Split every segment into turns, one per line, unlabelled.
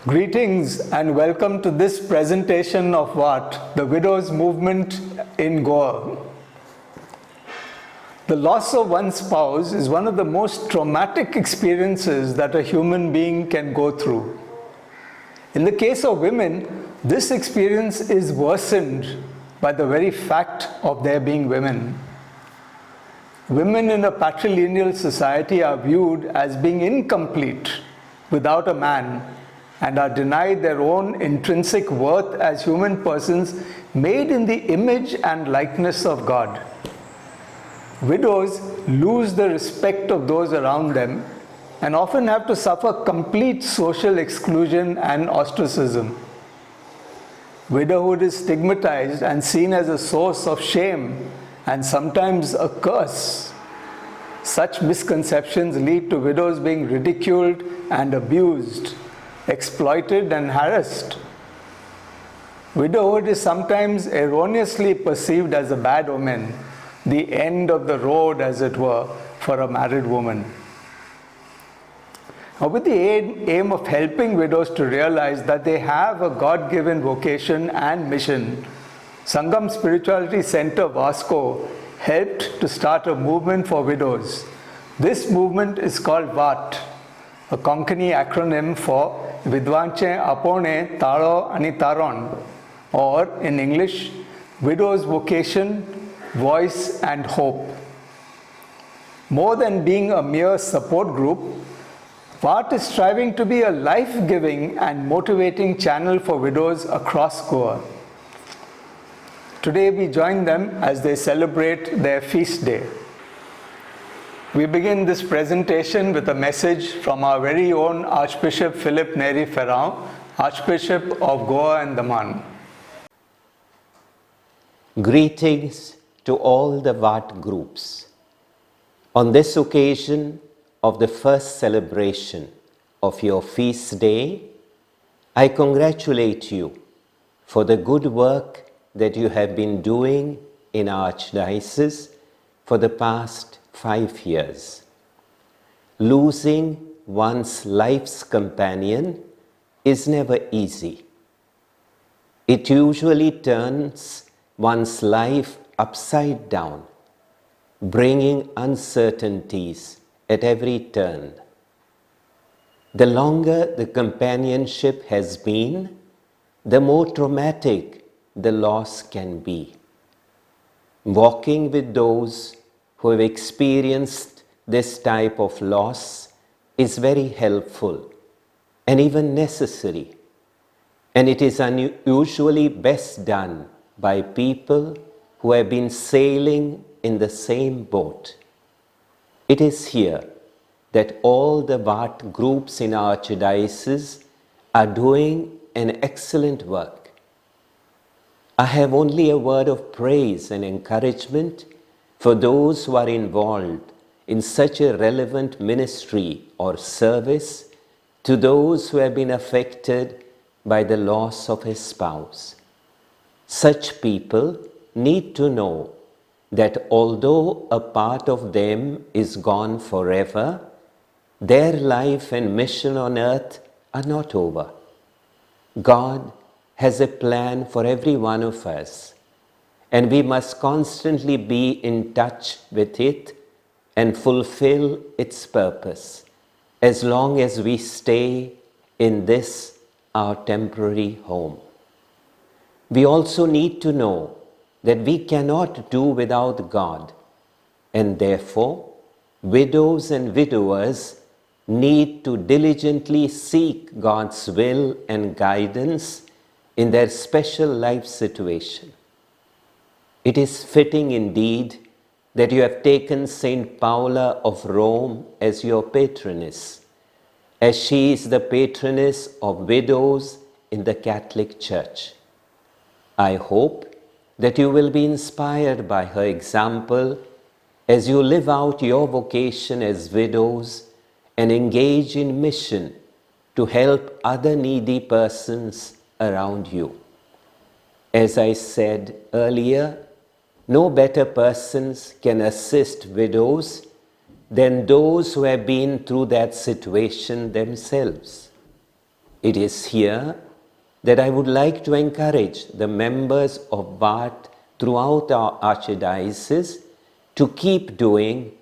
Greetings and welcome to this presentation of VATT, the Widows Movement in Goa. The loss of one's spouse is one of the most traumatic experiences that a human being can go through. In the case of women, this experience is worsened by the very fact of their being women. Women in a patrilineal society are viewed as being incomplete without a man and are denied their own intrinsic worth as human persons made in the image and likeness of God. Widows lose the respect of those around them and often have to suffer complete social exclusion and ostracism. Widowhood is stigmatized and seen as a source of shame and sometimes a curse. Such misconceptions lead to widows being ridiculed and abused, exploited and harassed. Widowhood is sometimes erroneously perceived as a bad omen, the end of the road, as it were, for a married woman. Now, with the aim of helping widows to realize that they have a God-given vocation and mission, Sangam Spirituality Center Vasco helped to start a movement for widows. This movement is called VATT, a Konkani acronym for Vidvanchem, Apounnem, Tallo and Taronn, or in English, Widows' Vocation, Voice and Hope. More than being a mere support group, VATT is striving to be a life-giving and motivating channel for widows across Goa. Today we join them as they celebrate their feast day. We begin this presentation with a message from our very own Archbishop Philip Neri Ferrand, Archbishop of Goa and Daman.
Greetings to all the VATT groups. On this occasion of the first celebration of your feast day, I congratulate you for the good work that you have been doing in our Archdiocese for the past 5 years. Losing one's life's companion is never easy. It usually turns one's life upside down, bringing uncertainties at every turn. The longer the companionship has been, the more traumatic the loss can be. Walking with those who have experienced this type of loss is very helpful and even necessary, and it is usually best done by people who have been sailing in the same boat. It is here that all the VATT groups in our Archdiocese are doing an excellent work. I have only a word of praise and encouragement for those who are involved in such a relevant ministry or service to those who have been affected by the loss of a spouse. Such people need to know that although a part of them is gone forever, their life and mission on earth are not over. God has a plan for every one of us, and we must constantly be in touch with it and fulfill its purpose as long as we stay in this, our temporary home. We also need to know that we cannot do without God, and therefore widows and widowers need to diligently seek God's will and guidance in their special life situation. It is fitting indeed that you have taken Saint Paula of Rome as your patroness, as she is the patroness of widows in the Catholic Church. I hope that you will be inspired by her example as you live out your vocation as widows and engage in mission to help other needy persons around you. As I said earlier, no better persons can assist widows than those who have been through that situation themselves. It is here that I would like to encourage the members of VATT throughout our Archdiocese to keep doing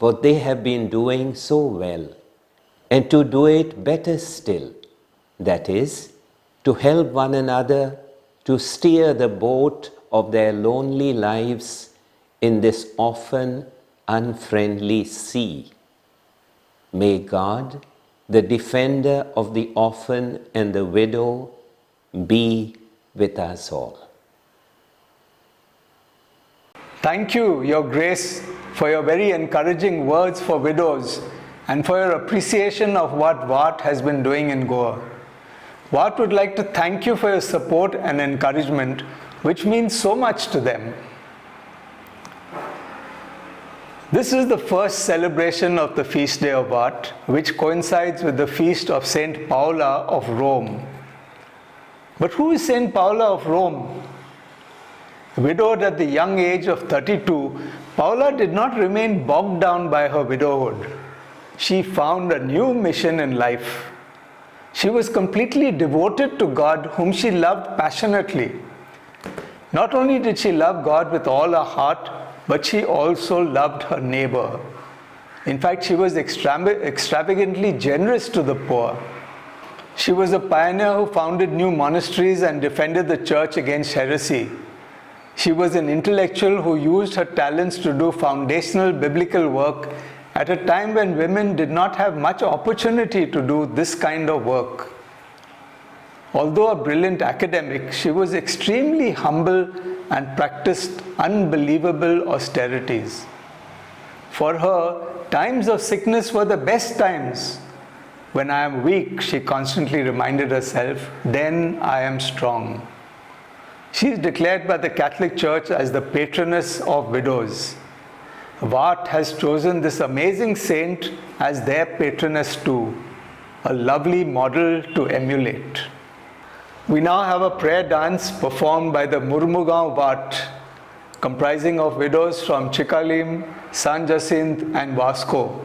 what they have been doing so well, and to do it better still, that is, to help one another to steer the boat of their lonely lives in this often unfriendly sea. May God, the defender of the orphan and the widow, be with us all.
Thank you, Your Grace, for your very encouraging words for widows and for your appreciation of what VATT has been doing in Goa. VATT would like to thank you for your support and encouragement, which means so much to them. This is the first celebration of the feast day of VATT, which coincides with the feast of Saint Paula of Rome. But who is Saint Paula of Rome? Widowed at the young age of 32, Paula did not remain bogged down by her widowhood. She found a new mission in life. She was completely devoted to God, whom she loved passionately. Not only did she love God with all her heart, but she also loved her neighbor. In fact, she was extravagantly generous to the poor. She was a pioneer who founded new monasteries and defended the church against heresy. She was an intellectual who used her talents to do foundational biblical work at a time when women did not have much opportunity to do this kind of work. Although a brilliant academic, she was extremely humble and practiced unbelievable austerities. For her, times of sickness were the best times. When I am weak, she constantly reminded herself, then I am strong. She is declared by the Catholic Church as the patroness of widows. VATT has chosen this amazing saint as their patroness too, a lovely model to emulate. We now have a prayer dance performed by the Murmugaon VATT, comprising of widows from Chikalim, San Jacinth and Vasco.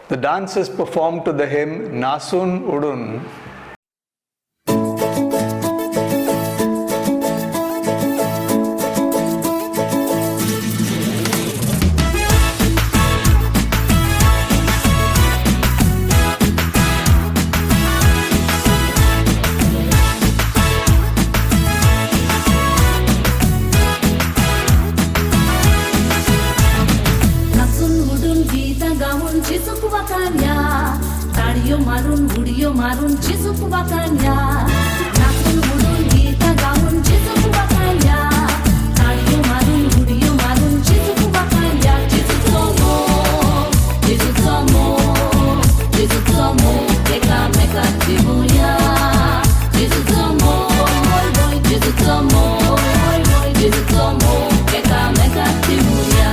The dance is performed to the hymn Nasun Udun.
मारून चिसूक वाकान्या नाचून उडून गीत gown चिसूक वाकान्या ताळयो मारून उडयो मारून चिसूक वाकान्या चिसूचो मो एकामेकाक दिवया चिसूचो मो चिसूचो मो एकामेकाक दिवया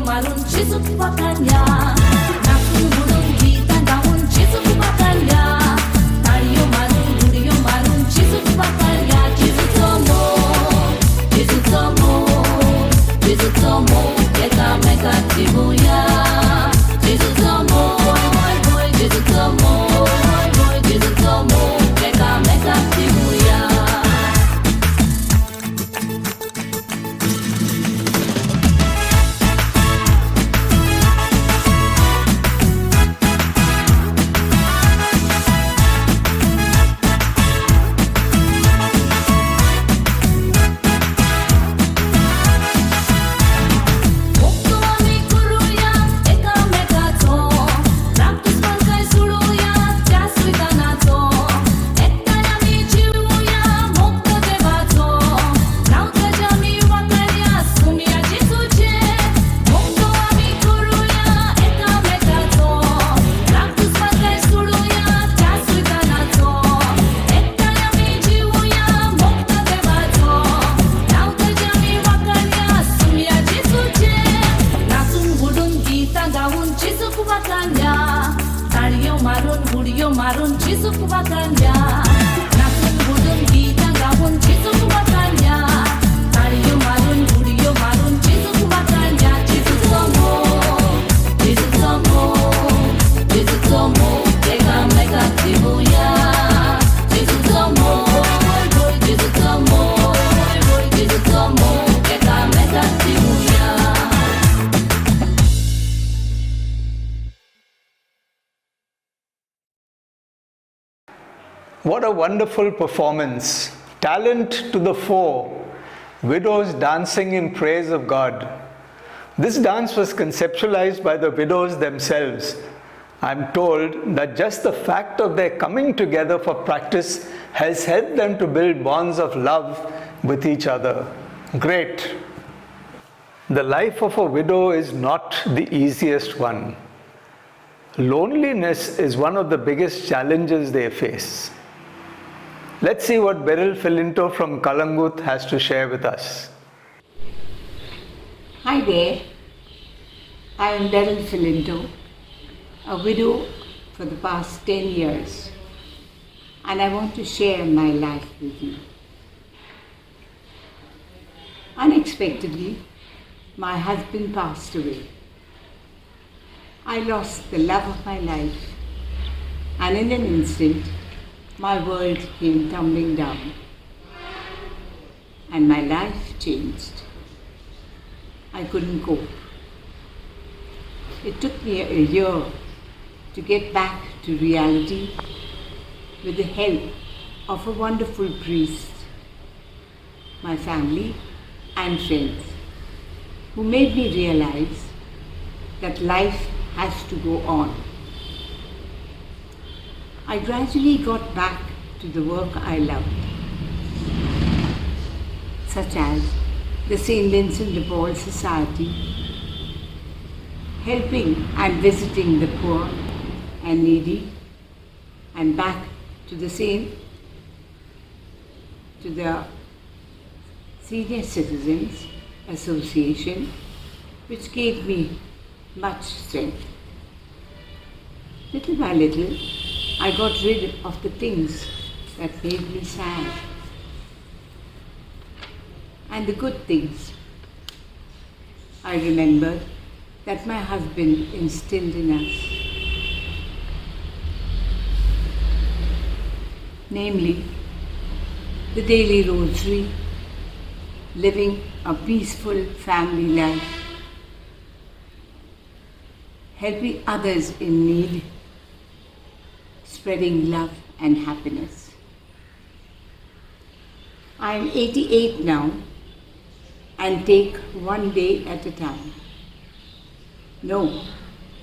मारून चिसूक वाकान्या नाचून उडून गीत गाऊन चिसूक वाकान्या ताळयो मारून उडयो मारून चिसूक वाकान्या चिसूचो मो एकामेकाक दिवया चिसूचो मो एकामेकाक Divya
What a wonderful performance. Talent to the fore. Widows dancing in praise of God. This dance was conceptualized by the widows themselves. I'm told that just the fact of their coming together for practice has helped them to build bonds of love with each other. Great. The life of a widow is not the easiest one. Loneliness is one of the biggest challenges they face. Let's see what Beryl Filinto from Kalangut has to share with us.
Hi there, I am Beryl Filinto, a widow for the past 10 years, and I want to share my life with you. Unexpectedly, my husband passed away. I lost the love of my life, and in an instant, my world came tumbling down, and my life changed. I couldn't cope. It took me a year to get back to reality with the help of a wonderful priest, my family and friends, who made me realize that life has to go on. I gradually got back to the work I loved, such as the St. Vincent de Paul Society, helping and visiting the poor and needy, and back to the Senior Citizens Association, which gave me much strength. Little by little, I got rid of the things that made me sad, and the good things. I remembered that my husband instilled in us, namely the daily rosary, living a peaceful family life, helping others in need, spreading love and happiness. I am 88 now and take one day at a time. No,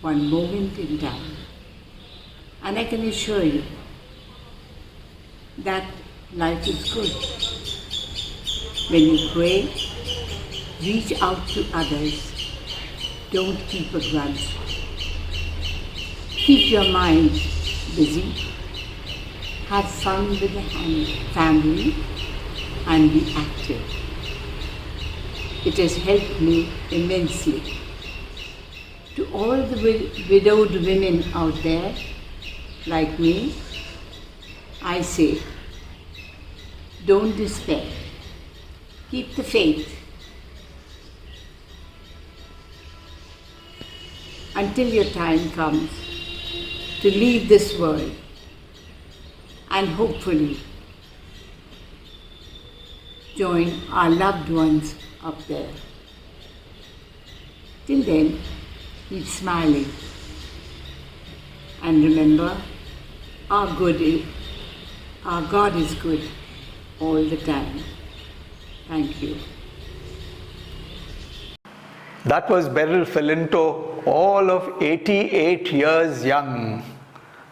one moment in time. And I can assure you that life is good. When you pray, reach out to others. Don't keep a grudge. Keep your mind busy. Have fun with the family and be active. It has helped me immensely. To all the widowed women out there, like me, I say, don't despair. Keep the faith until your time comes to leave this world and hopefully join our loved ones up there. Till then, keep smiling and remember, our God is good all the time. Thank you.
That was Beryl Filinto, all of 88 years young.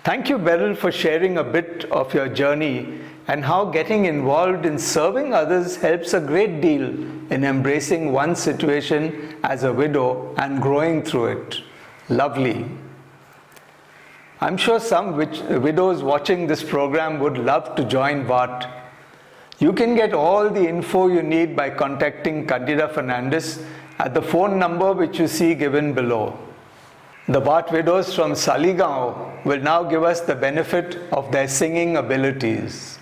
Thank you, Beryl, for sharing a bit of your journey and how getting involved in serving others helps a great deal in embracing one's situation as a widow and growing through it. Lovely. I'm sure some widows watching this program would love to join VATT. You can get all the info you need by contacting Candida Fernandez at the phone number which you see given below. The VATT widows from Saligaon will now give us the benefit of their singing abilities.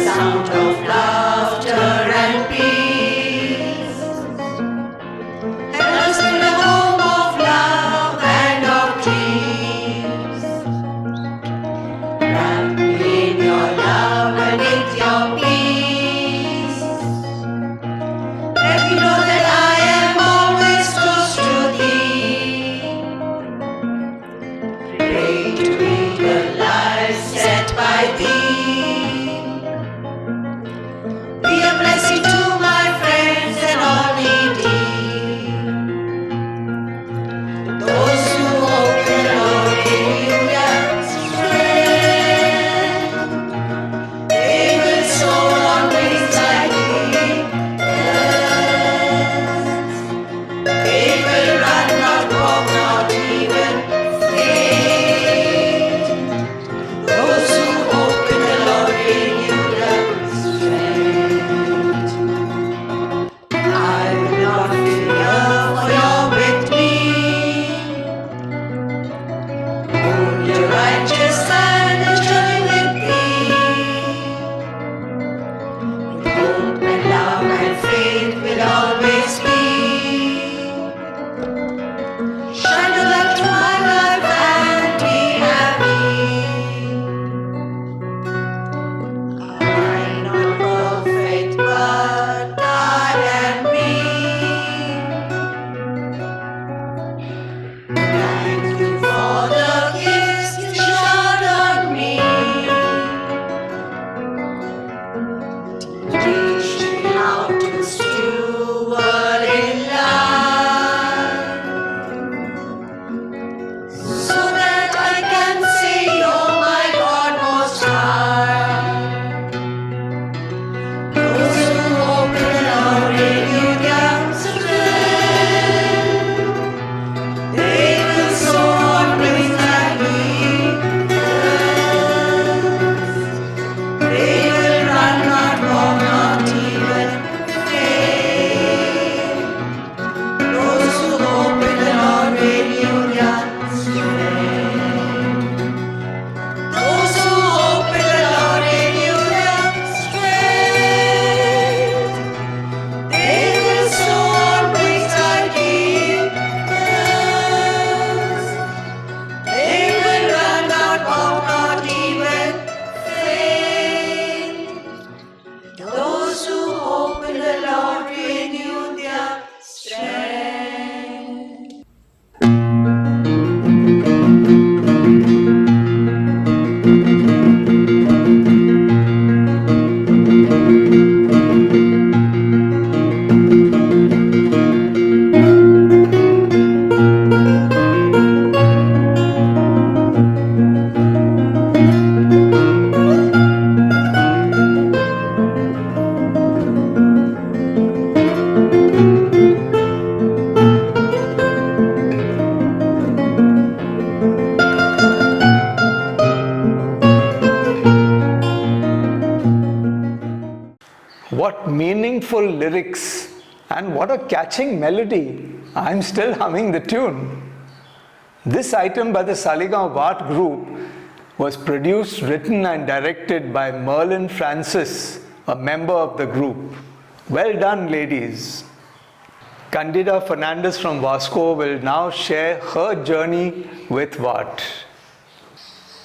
Sound of laughter
what meaningful lyrics and what a catching melody. I'm still humming the tune. This item by the Saligaon VATT group was produced, written and directed by Merlin Francis, a member of the group. Well done, ladies. Candida Fernandez from Vasco will now share her journey with VATT.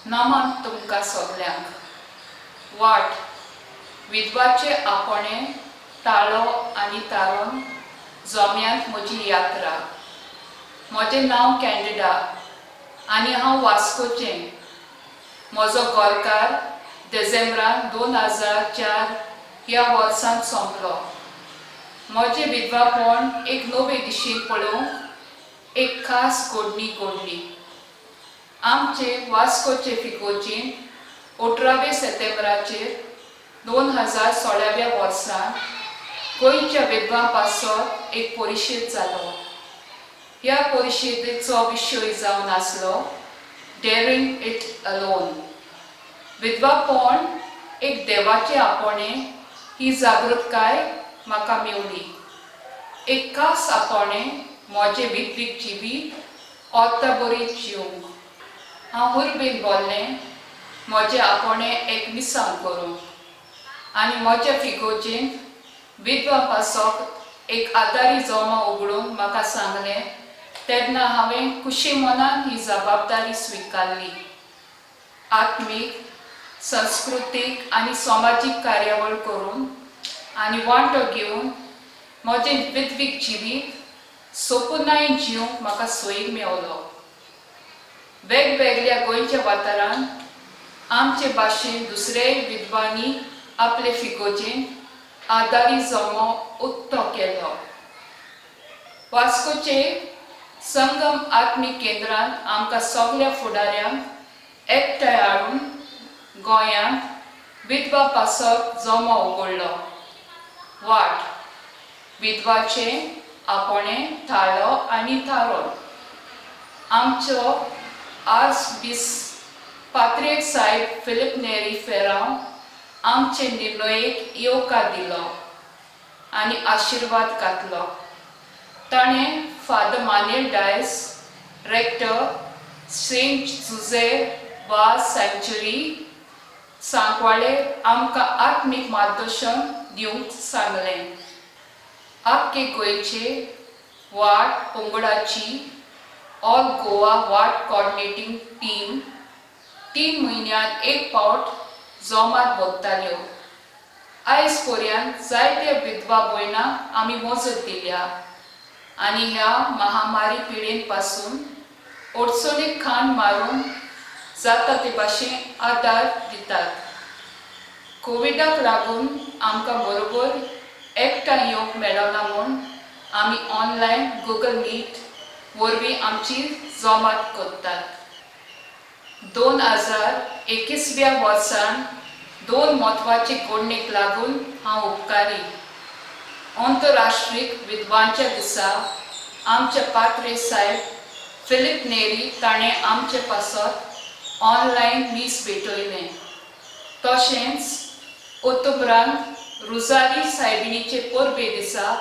नमन तुमकां सगल्यांक. वाट विद्वाचे आपणे ताळो आनी तारोन जोम्यांत म्हजी यात्रा. म्हजें नांव candida आनी हांव वास्कोचें. म्हजो गोंयकार डिसेंबरान 2004 ह्या वर्सांत सोंपलो. म्हजें विधवापण एक नवे दिशेन पळोवंक एक खास घडणी घडली. आमचे वास्कोचे फिगोजीन 18 सप्टेंबराचेर 2016 वर्सा गोंयच्या विद्वां पासत एक परिशद जालो. ह्या परिशदेचो विशय जावन आसलो डेरिंग इट अलोन. विधवापण एक देवाचे आपणे ही जागृतकाय म्हाका मेवली. एक खास आपणे म्हजें विधवीक जिवीत ऑर्ताबरीत जिवंक. हांव उर्बेन बोल्लें म्हजें आपणे एक मिसांग करूंक आनी म्हज्या फिगोजेन विधवा पासोक एक आदारी जोमा उगडून म्हाका सांगलें. तेन्ना हांवें खुशी मनान ही जबाबदारी स्विकारली. आत्मीक, संस्कृतीक आनी समाजीक कार्यावळ करून आनी वांटो घेवन म्हजें विधवीक जिवीत सोपुनायेन जिवंक म्हाका सोयीक मेवलो. वेगवेगळ्या गोंयच्या वाठारांत आमचे भाशेन दुसऱ्याय विद्वांनी आपले फिगोजेन आदारी जोमो उक्तो केलो. वास्कोचे संगम आत्मीक केंद्रांत आमकां सगळ्या फुडाऱ्यांक एकठांय हाडून गोंयांत विधवा पासत जोमो उगडलो. वाट विधवाचे आपणे ताळो आनी तारोन. आमचो आर्चबिश पात्रेक साहेब फिलिप नेरी फेरांव आमचे निर्णयेक येवकार दिलो आनी आशिर्वाद घातलो. ताणें फादर मानेल डायस, रेक्टर सेंट जुझेफ वास सँक्च्युरी सांकवाळे आमकां आत्मीक मार्गदर्शन दिवंक सांगलें. आख्खे गोंयचे वाट पंगडाची ऑल गोवा वाट कोऑर्डिनेटिंग टीम 3 म्हयन्यांत एक फावट जोमात भोगताल्यो. आयज पर्यंत जायत्या विधवा भयणांक आमी मजत दिल्या आनी ह्या महामारी पिडेन पासून अडचणीक खांड मारून जाता ते भाशेन आदार दितात. कोविडाक लागून आमकां बरोबर एकठांय येवंक मेळना म्हूण आमी ऑनलायन गुगल मीट वरवीं आमची जोमात करतात. 2021 वर्सान 2 म्हत्वाचे घडणेक लागून हांव उपकारी. अंतरराष्ट्रीय विद्वांच्या दिसा आमचे पात्रे साहेब फिलिप नेरी ताणें आमचे पासत ऑनलायन मीस भेटयलें. तशेंच ऑक्टोबरांत रुजारी सायबिणीचे परबे दिसा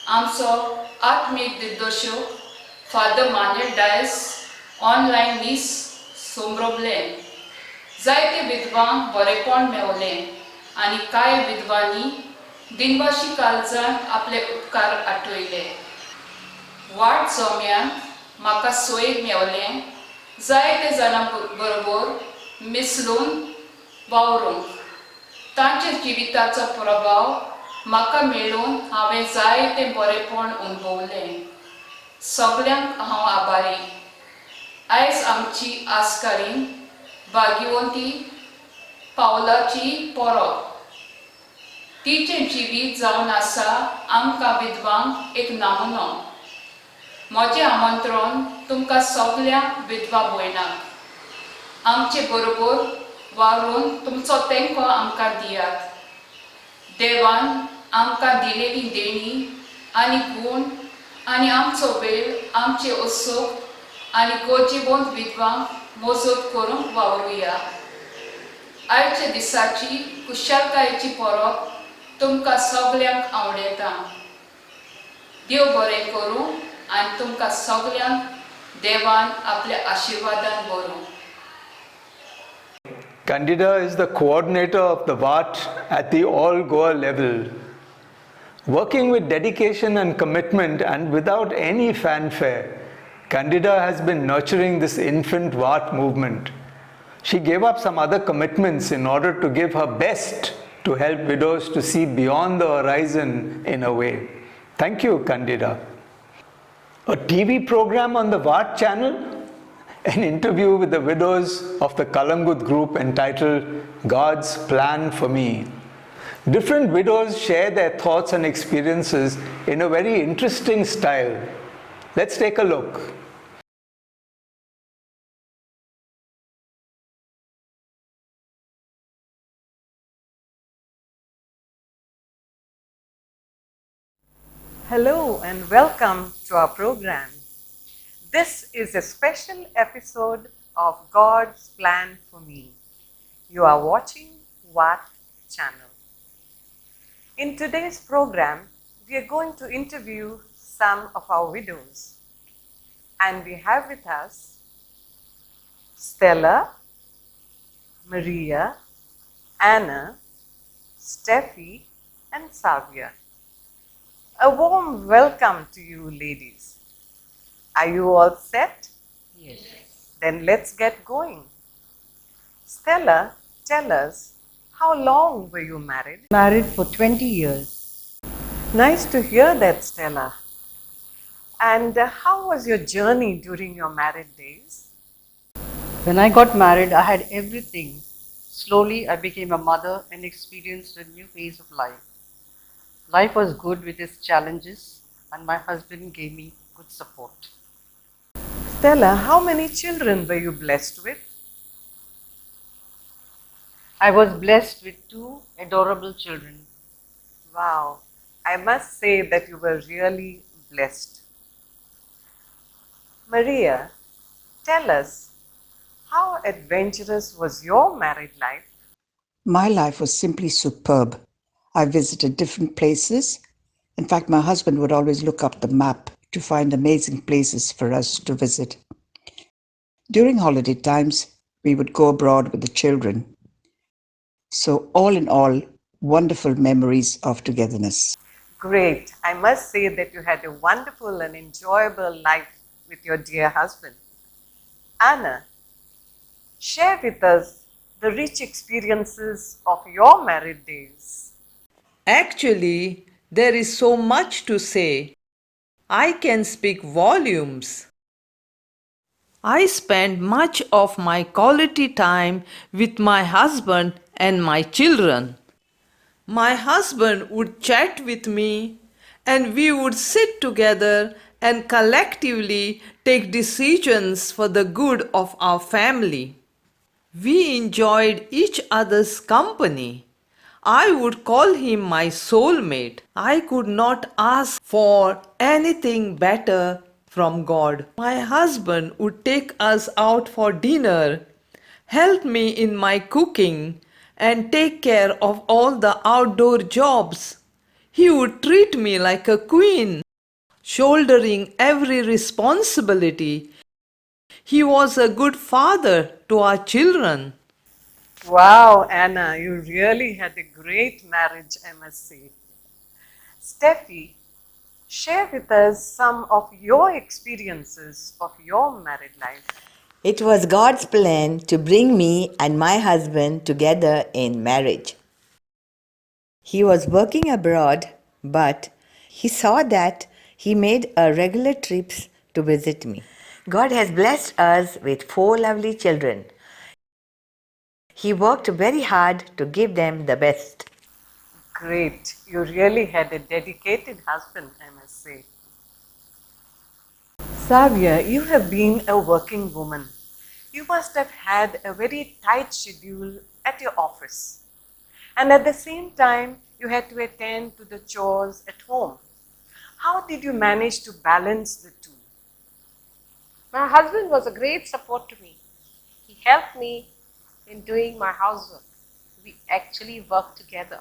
आमचो आत्मीक दिग्दर्शक फादर मानेल डायस ऑनलायन मीस सोमरबलें. जायते विधवांक बरेपण मेवलें आनी कांय विधवांनी दिनवाशी काळजांत आपले उपकार आठवयले. वाट जोम्यांत म्हाका सोयेक मेवलें जायते जाणां बरोबर मिसळून वावरूंक. तांच्या जिविताचो प्रभाव म्हाका मेळून हांवें जायतें बरेपण अनुभवलें. सगळ्यांक हांव आभारी. आयज आमची आस्कारीन भाग्यवंती पावलाची परब. तिचें जिवीत जावन आसा आमकां विधवांक एक नामनो. म्हजें आमंत्रण तुमकां सगळ्यांक विधवा भयणांक. आमचे बरोबर वावरून तुमचो तेंको आमकां दियात. देवान आमकां दिलेली देणी आनी गूण आनी आमचो वेळ आमचे उत्सुक आनी गरजेवंत विधवांक मजत करूंक वावरुया. आयच्या दिसाची कुशळकायेची परब तुमकां सगल्यांक आवडटा. देव बरें करूं आनी तुमकां सगल्यांक देवान आपल्या आशिर्वादान भरूं.
Candida is the coordinator of the VATT at the all Goa level. Working with dedication and commitment and without any fanfare, Candida has been nurturing this infant VATT movement. She gave up some other commitments in order to give her best to help widows to see beyond the horizon in a way. Thank you, Candida. A TV program on the VATT channel, an interview with the widows of the Kalangut group entitled God's Plan for Me. Different widows share their thoughts and experiences in a very interesting style. Let's take a look.
Hello and welcome to our program. This is a special episode of God's Plan for Me. You are watching VATT channel. In today's program, we are going to interview some of our widows. And we have with us Stella, Maria, Anna, Steffi and Savia. A warm welcome to you ladies. Are you all set?
Yes.
Then let's get going. Stella, tell us, how long were you married?
Married for 20 years.
Nice to hear that, Stella. And how was your journey during your married days?
When I got married, I had everything. Slowly, I became a mother and experienced a new phase of life. Life was good with its challenges, and my husband gave me good support.
Stella, how many children were you blessed with?
I was blessed with 2 adorable children.
Wow, I must say that you were really blessed. Maria, tell us, how adventurous was your married life?
My life was simply superb. I visited different places. In fact, my husband would always look up the map to find amazing places for us to visit. During holiday times, we would go abroad with the children. So all in all, wonderful memories of togetherness.
Great. I must say that you had a wonderful and enjoyable life with your dear husband. Anna, share with us the rich experiences of your married days.
Actually, there is so much to say. I can speak volumes. I spent much of my quality time with my husband and my children. My husband would chat with me, and we would sit together and collectively take decisions for the good of our family. We enjoyed each other's company. I would call him my soulmate. I could not ask for anything better from God. My husband would take us out for dinner, help me in my cooking, and take care of all the outdoor jobs. He would treat me like a queen, shouldering every responsibility. He was a good father to our children.
Wow, Anna, you really had a great marriage, I must say. Steffi, share with us some of your experiences of your married life.
It was God's plan to bring me and my husband together in marriage. He was working abroad, but he saw that he made regular trips to visit me. God has blessed us with 4 lovely children. He worked very hard to give them the best.
Great. You really had a dedicated husband, I must say. Savia, you have been a working woman. You must have had a very tight schedule at your office. And at the same time, you had to attend to the chores at home. How did you manage to balance the two?
My husband was a great support to me. He helped me in doing my housework. We actually worked together.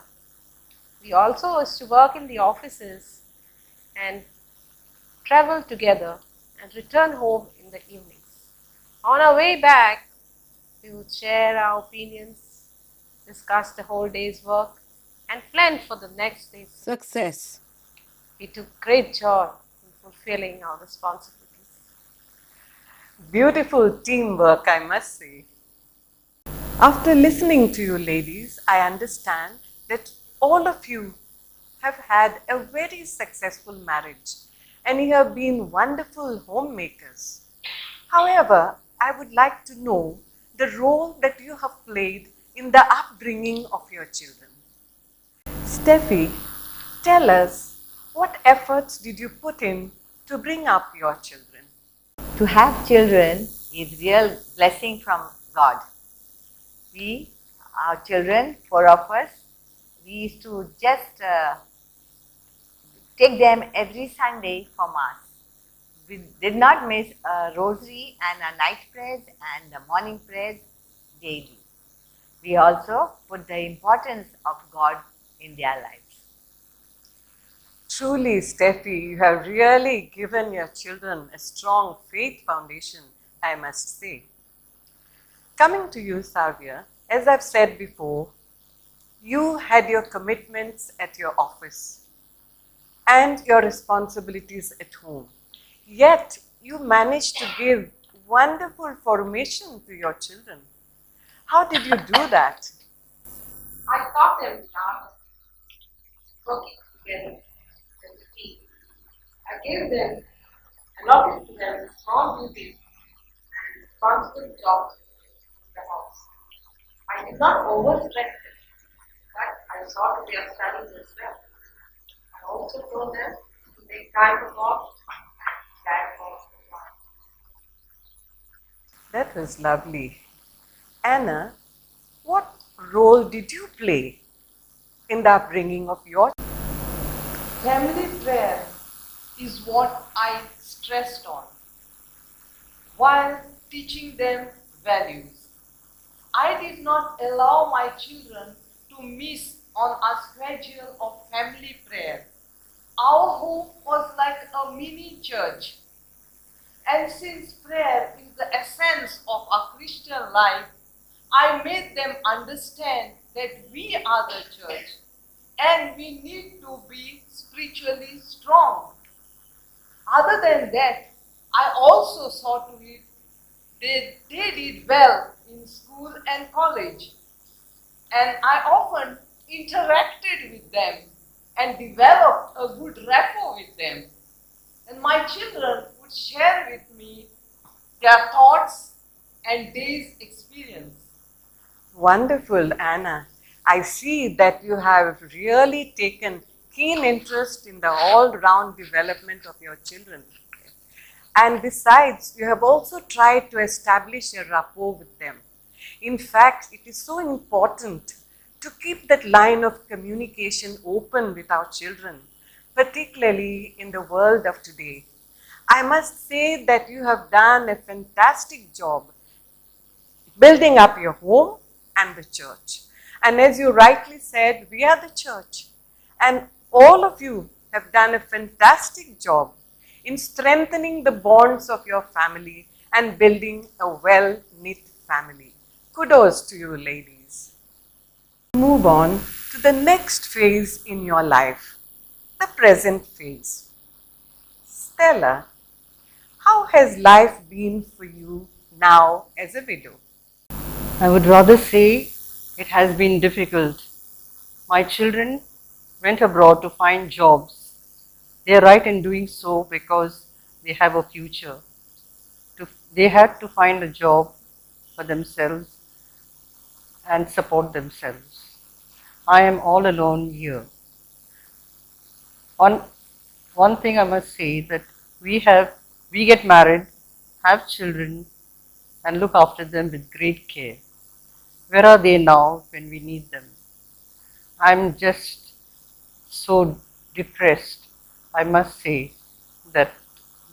We also used to work in the offices and travel together and return home in the evenings. On our way back, we would share our opinions, discuss the whole day's work, and plan for the next day's success. We took great joy in fulfilling our responsibilities.
Beautiful teamwork, I must say. After listening to you ladies, I understand that all of you have had a very successful marriage and you have been wonderful homemakers. However, I would like to know the role that you have played in the upbringing of your children. Steffi, tell us, what efforts did you put in to bring up your children?
To have children is real blessing from God. We, our children, four of us, we used to just take them every Sunday for Mass. We did not miss a rosary and a night prayers and the morning prayers daily. We also put the importance of God in their lives.
Truly, Steffi, you have really given your children a strong faith foundation, I must say. Coming to you, Savia, as I've said before, you had your commitments at your office and your responsibilities at home. Yet, you managed to give wonderful formation to your children. How did you do that?
I taught them the art of working together as a team. I gave them, allotted to them small duties and responsible jobs in the house. I did not overstretch them, but I saw to their studies as well. I also told them to make time for God, time for fun.
That was lovely. Anna, what role did you play in the upbringing of your children?
Family prayer is what I stressed on while teaching them values. I did not allow my children to miss on a schedule of family prayer. Our home was like a mini church. And since prayer is the essence of a Christian life, I made them understand that we are the church and we need to be spiritually strong. Other than that, I also saw to it that they did well in school and college. And I often interacted with them and developed a good rapport with them. And my children would share with me their thoughts and day's experience.
Wonderful, Anna. I see that you have really taken keen interest in the all-round development of your children. And besides, you have also tried to establish a rapport with them. In fact, it is so important to keep that line of communication open with our children, particularly in the world of today. I must say that you have done a fantastic job building up your home and the church. And as you rightly said, we are the church. And all of you have done a fantastic job in strengthening the bonds of your family and building a well-knit family. Kudos to you, ladies. Move on to the next phase in your life, the present phase. Stella, how has life been for you now as a widow?
I would rather say it has been difficult. My children went abroad to find jobs. They are right in doing so because they have a future. They had to find a job for themselves and support themselves. I am all alone here. One thing I must say that we get married, have children, and look after them with great care. Where are they now when we need them? I'm just so depressed. I must say that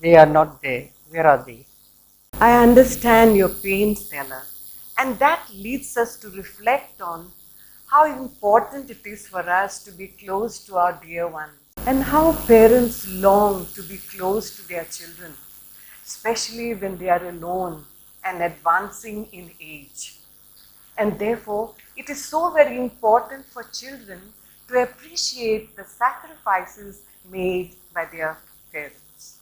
they are not there. Where are they?
I understand your pain, Stella, and that leads us to reflect on how important it is for us to be close to our dear ones, and how parents long to be close to their children, especially when they are alone and advancing in age. And therefore, it is so very important for children to appreciate the sacrifices made by their parents.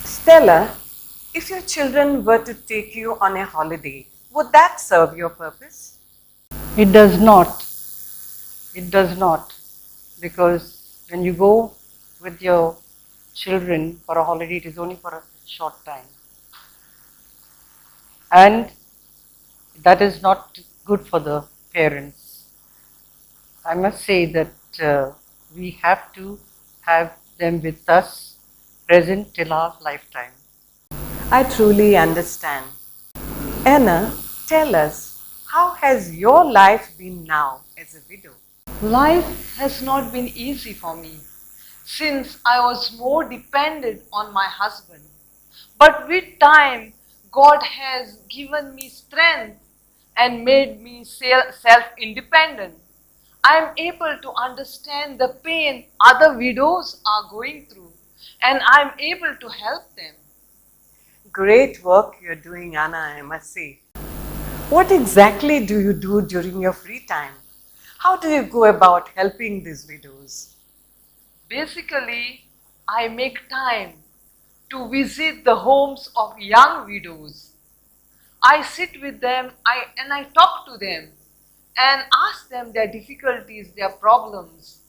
Stella, if your children were to take you on a holiday, would that serve your purpose?
It does not. It does not. Because when you go with your children for a holiday, it is only for a short time. And that is not good for the parents. I must say that we have to have them with us present till our lifetime.
I truly understand. Anna, tell us, how has your life been now as a widow?
Life has not been easy for me since I was more dependent on my husband. But with time, God has given me strength and made me self-independent. I am able to understand the pain other widows are going through, and I am able to help them.
Great work you're doing, Anna, I must say. What exactly do you do during your free time? How do you go about helping these widows?
Basically, I make time to visit the homes of young widows. I sit with them and I talk to them and ask them their difficulties, their problems,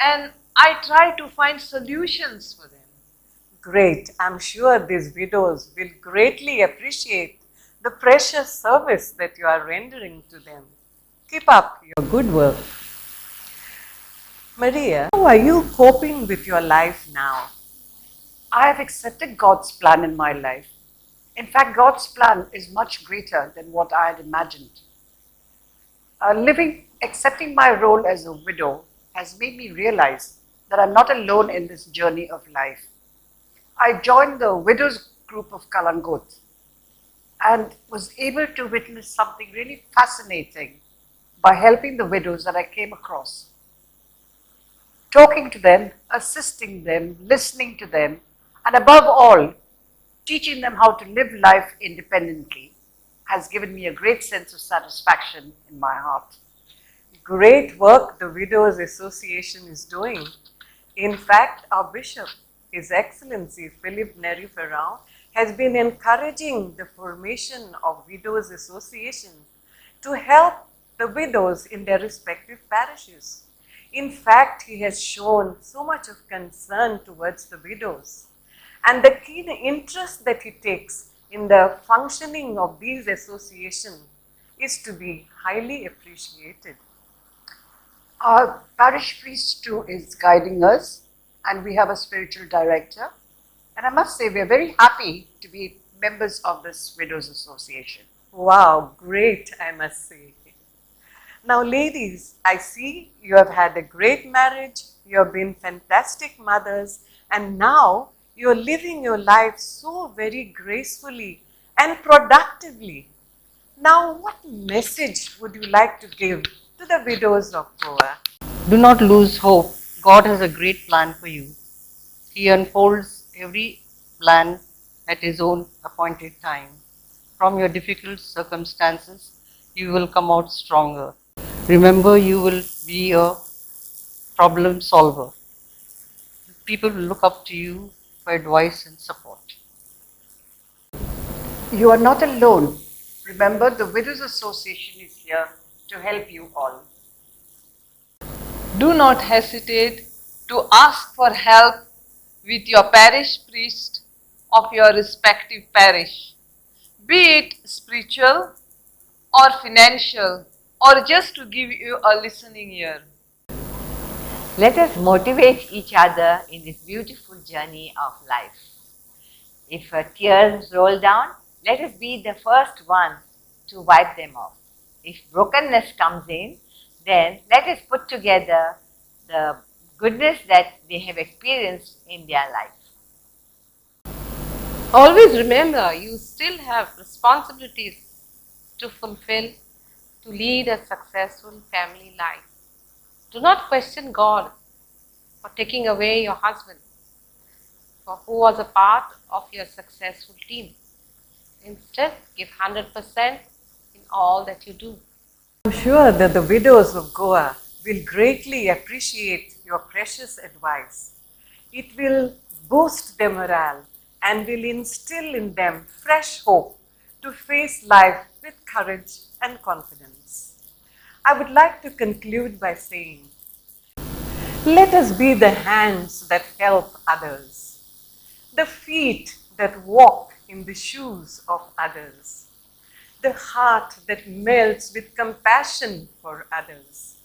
and I try to find solutions for them.
Great. I'm sure these widows will greatly appreciate the precious service that you are rendering to them. Keep up your good work. Maria, how are you coping with your life now?
I have accepted God's plan in my life. In fact, God's plan is much greater than what I had imagined. Accepting my role as a widow has made me realize that I'm not alone in this journey of life. I joined the widows group of Kalangot and was able to witness something really fascinating by helping the widows that I came across. Talking to them, assisting them, listening to them, and above all, teaching them how to live life independently has given me a great sense of satisfaction in my heart.
Great work the Widows Association is doing. In fact, our Bishop, His Excellency Philip Neri Ferrand, has been encouraging the formation of Widows Associations to help the widows in their respective parishes. In fact, he has shown so much of concern towards the widows, and the keen interest that he takes in the functioning of these associations is to be highly appreciated.
Our parish priest too is guiding us, and we have a spiritual director. And I must say, we are very happy to be members of this Widows Association.
Wow, great, I must say. Now, ladies, I see you have had a great marriage, you have been fantastic mothers, and now you are living your life so very gracefully and productively. Now, what message would you like to give to the widows of Goa?
Do not lose hope. God has a great plan for you. He unfolds every plan at His own appointed time. From your difficult circumstances, you will come out stronger. Remember, you will be a problem solver. People will look up to you for advice and support.
You are not alone. Remember, the Widows Association is here to help you all.
Do not hesitate to ask for help with your parish priest of your respective parish, be it spiritual or financial, or just to give you a listening ear.
Let us motivate each other in this beautiful journey of life. If tears roll down, let us be the first ones to wipe them off. If brokenness comes in, then let us put together the goodness that they have experienced in their life.
Always remember, you still have responsibilities to fulfill
to lead a successful family life. Do not question God for taking away your husband, for who was a part of your successful team. Instead, give 100% in all that you do.
I'm sure that the widows of Goa will greatly appreciate your precious advice. It will boost their morale and will instill in them fresh hope to face life with courage and confidence. I would like to conclude by saying, let us be the hands that help others, the feet that walk in the shoes of others, the heart that melts with compassion for others,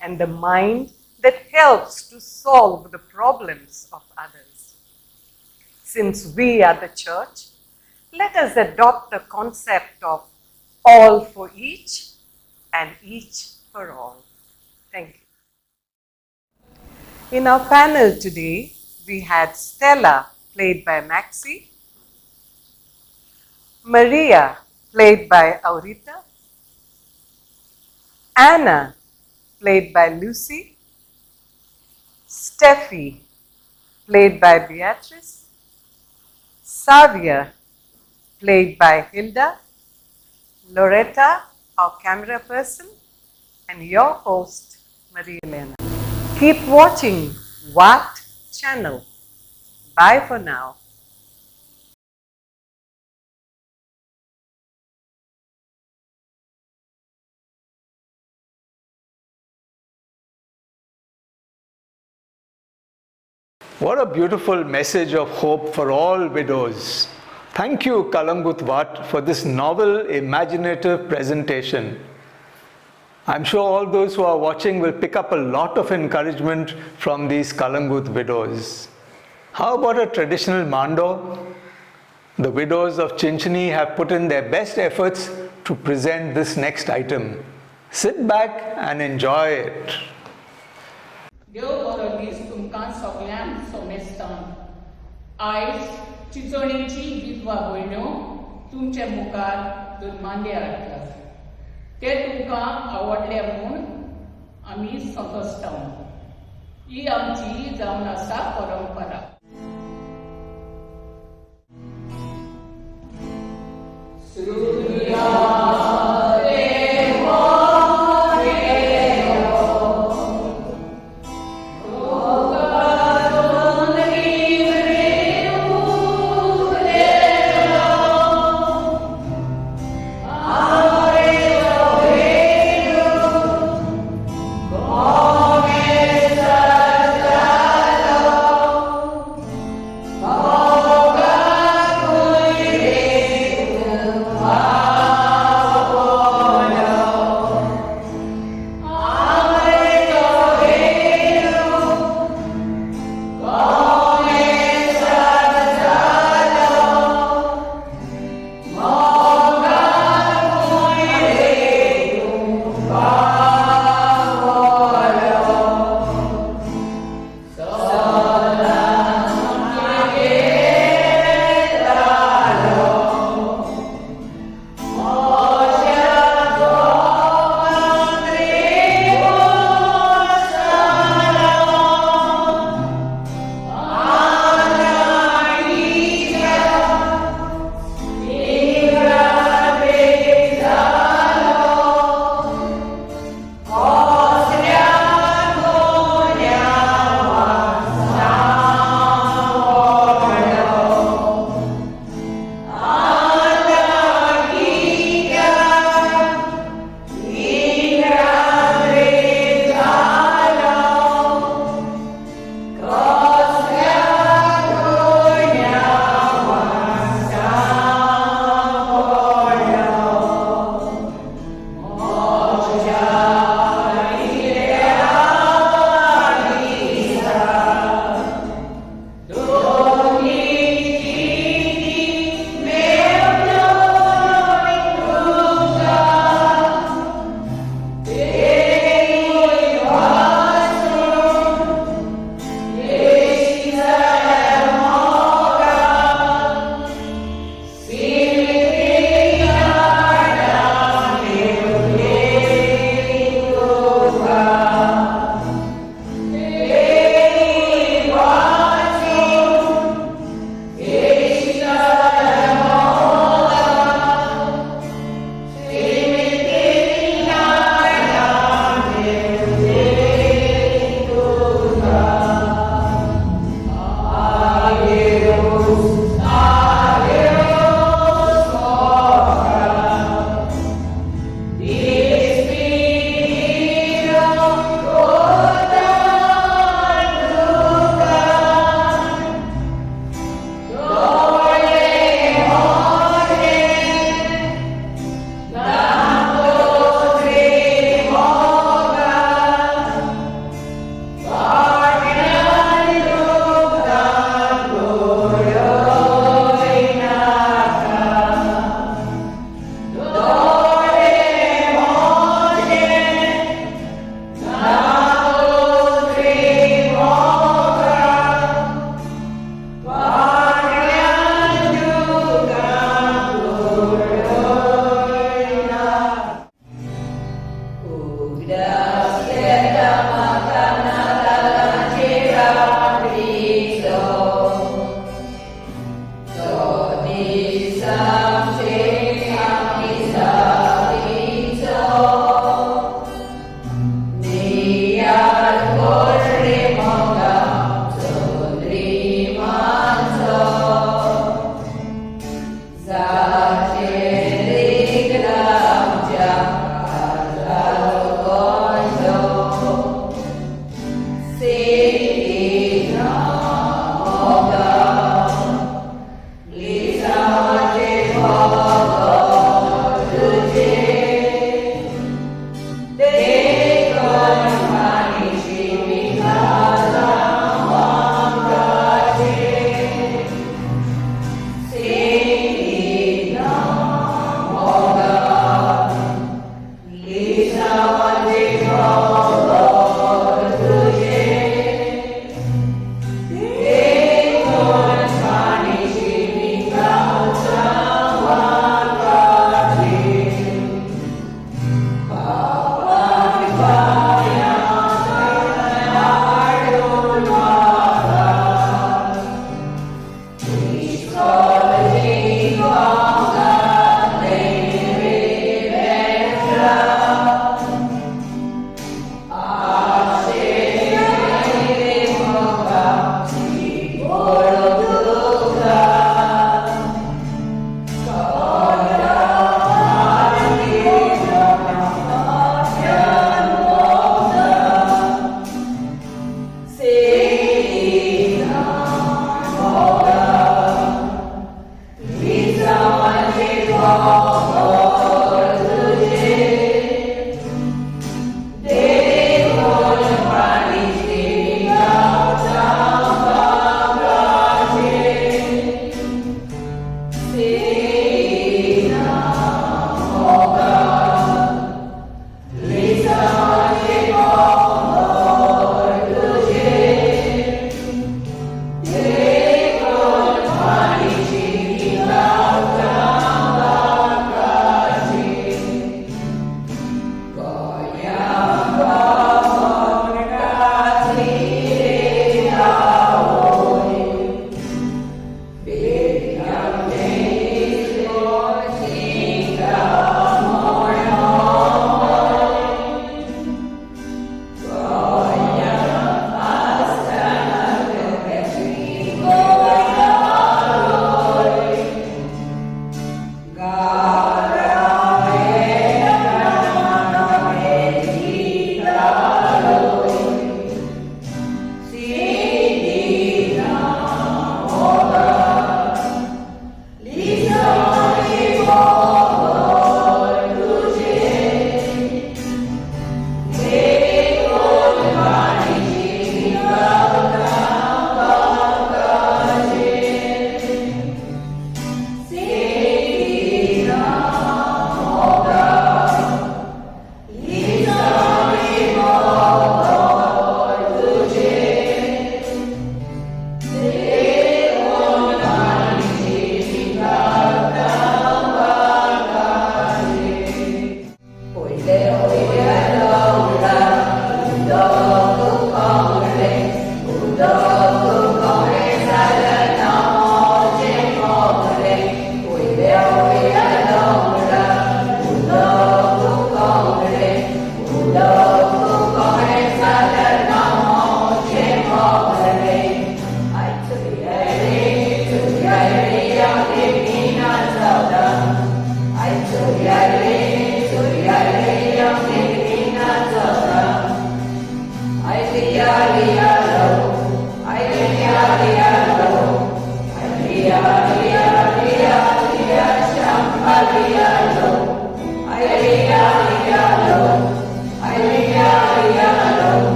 and the mind that helps to solve the problems of others. Since we are the church, let us adopt the concept of all for each and each for all. Thank you. In our panel today, we had Stella, played by Maxie, Maria, played by Aurita, Anna, played by Lucy, Steffi, played by Beatrice, Savia, played by Hilda, Loretta, our camera person, and your host, Maria Elena. Keep watching VATT channel. Bye for now.
What a beautiful message of hope for all widows. Thank you, Kalangut VATT, for this novel, imaginative presentation. I'm sure all those who are watching will pick up a lot of encouragement from these Kalangut widows. How about a traditional mando? The widows of Chinchini have put in their best efforts to present this next item. Sit back and enjoy it.
देव बरो दीस तुमकां सगळ्यांक सोमेस्तां. आयज चिंचोणेची विधवा भयण्यो तुमचे मुखार दुर्मांदे हाडटात. ते तुमकां आवडले म्हूण आमी संतोश्टां. ही आमची जावन आसा परंपरा.
Oh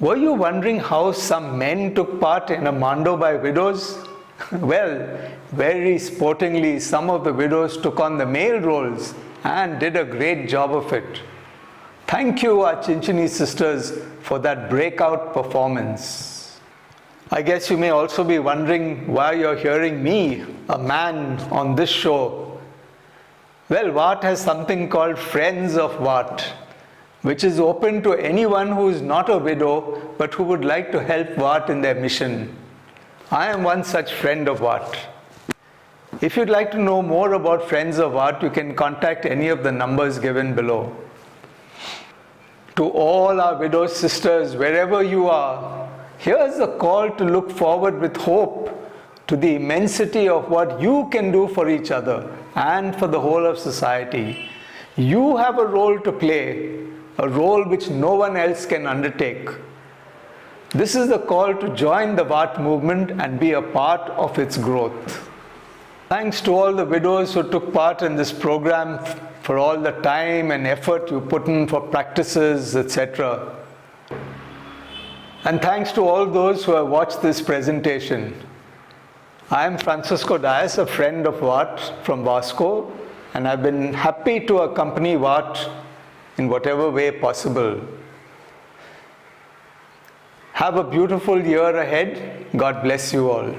Were you wondering how some men took part in a mando by widows? Well, very sportingly, some of the widows took on the male roles and did a great job of it. Thank you, our Chinchini sisters, for that breakout performance. I guess you may also be wondering why you're hearing me, a man, on this show. Well, VATT has something called Friends of VATT, which is open to anyone who is not a widow but who would like to help VATT in their mission. I am one such friend of VATT. If you'd like to know more about Friends of VATT, you can contact any of the numbers given below. To all our widow sisters, wherever you are, here's a call to look forward with hope to the immensity of what you can do for each other and for the whole of society. You have a role to play, a role which no one else can undertake. This is the call to join the VATT movement and be a part of its growth. Thanks to all the widows who took part in this program for all the time and effort you put in for practices, etc. And thanks to all those who have watched this presentation. I am Francisco Dias, a friend of VATT from Vasco, and I've been happy to accompany VATT in whatever way possible. Have a beautiful year ahead. God bless you all.